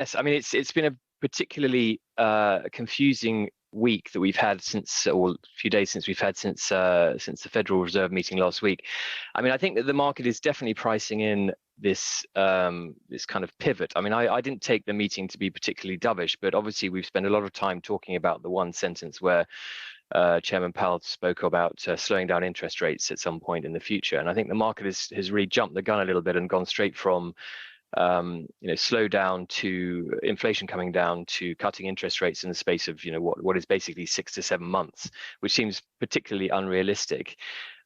Yes, I mean it's been a particularly confusing week that we've had since, or a few days since we've had since the Federal Reserve meeting last week. I mean, I think that the market is definitely pricing in this kind of pivot. I mean, I didn't take the meeting to be particularly dovish, but obviously we've spent a lot of time talking about the one sentence where Chairman Powell spoke about slowing down interest rates at some point in the future, and I think the market has really jumped the gun a little bit and gone straight from slow down to inflation coming down to cutting interest rates in the space of what is basically 6 to 7 months, which seems particularly unrealistic.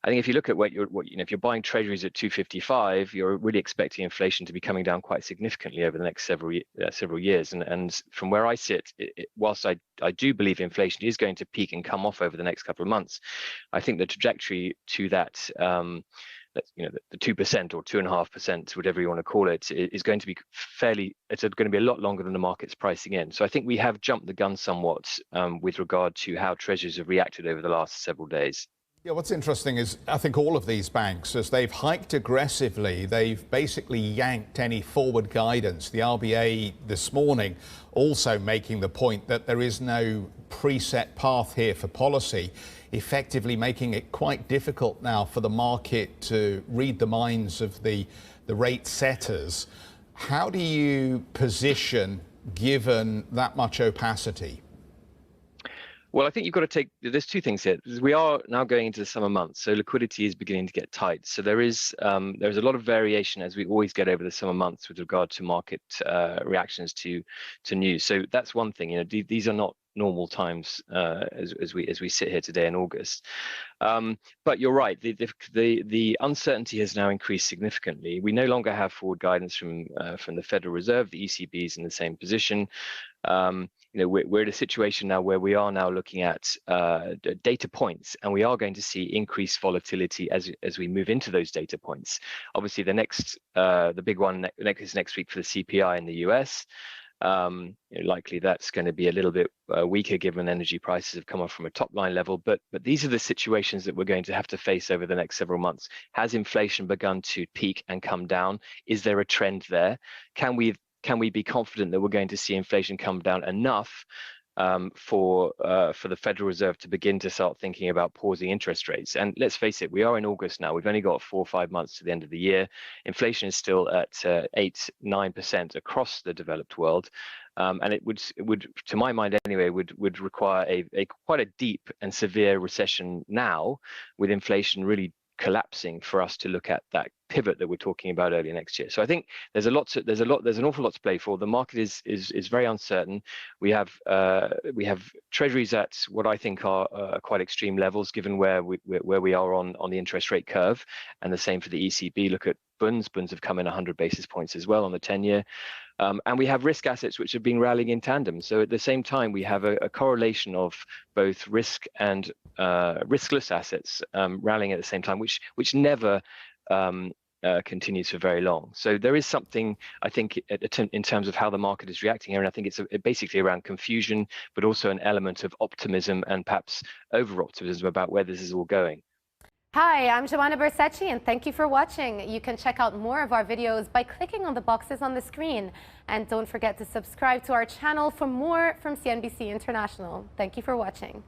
I think if you look at if you're buying treasuries at 255, you're really expecting inflation to be coming down quite significantly over the next several years. And from where I sit, whilst I do believe inflation is going to peak and come off over the next couple of months, I think the trajectory to that the 2% or 2.5%, whatever you want to call it, is going to be it's going to be a lot longer than the market's pricing in. So I think we have jumped the gun somewhat with regard to how treasuries have reacted over the last several days. Yeah, what's interesting is I think all of these banks, as they've hiked aggressively, they've basically yanked any forward guidance. The RBA this morning also making the point that there is no preset path here for policy, effectively making it quite difficult now for the market to read the minds of the rate setters. How do you position given that much opacity? Well, I think you've got to there's two things here. We are now going into the summer months, so liquidity is beginning to get tight. So there's a lot of variation, as we always get over the summer months, with regard to market reactions to news. So that's one thing. These are not normal times as we sit here today in August. But you're right. The uncertainty has now increased significantly. We no longer have forward guidance from the Federal Reserve. The ECB is in the same position. We're in a situation now where we are now looking at data points, and we are going to see increased volatility as we move into those data points. Obviously, the big one is next week for the CPI in the US. Likely that's going to be a little bit weaker given energy prices have come off from a top line level. But these are the situations that we're going to have to face over the next several months. Has inflation begun to peak and come down? Is there a trend there? Can we be confident that we're going to see inflation come down enough for the Federal Reserve to begin to start thinking about pausing interest rates? And let's face it, we are in August now. We've only got 4 or 5 months to the end of the year. Inflation is still at 8-9% across the developed world, and it would, to my mind anyway, would require a quite a deep and severe recession now, with inflation really collapsing, for us to look at that pivot that we're talking about early next year. So I think there's an awful lot to play for. The market is very uncertain. We have treasuries at what I think are quite extreme levels, given where we are on the interest rate curve, and the same for the ECB. Look at bunds. Bunds have come in 100 basis points as well on the 10-year. And we have risk assets which have been rallying in tandem. So at the same time, we have a correlation of both risk and riskless assets rallying at the same time, which never continues for very long. So there is something, I think, in terms of how the market is reacting here, and I think it's basically around confusion, but also an element of optimism and perhaps over-optimism about where this is all going. Hi, I'm Joanna Bersecci, and thank you for watching. You can check out more of our videos by clicking on the boxes on the screen. And don't forget to subscribe to our channel for more from CNBC International. Thank you for watching.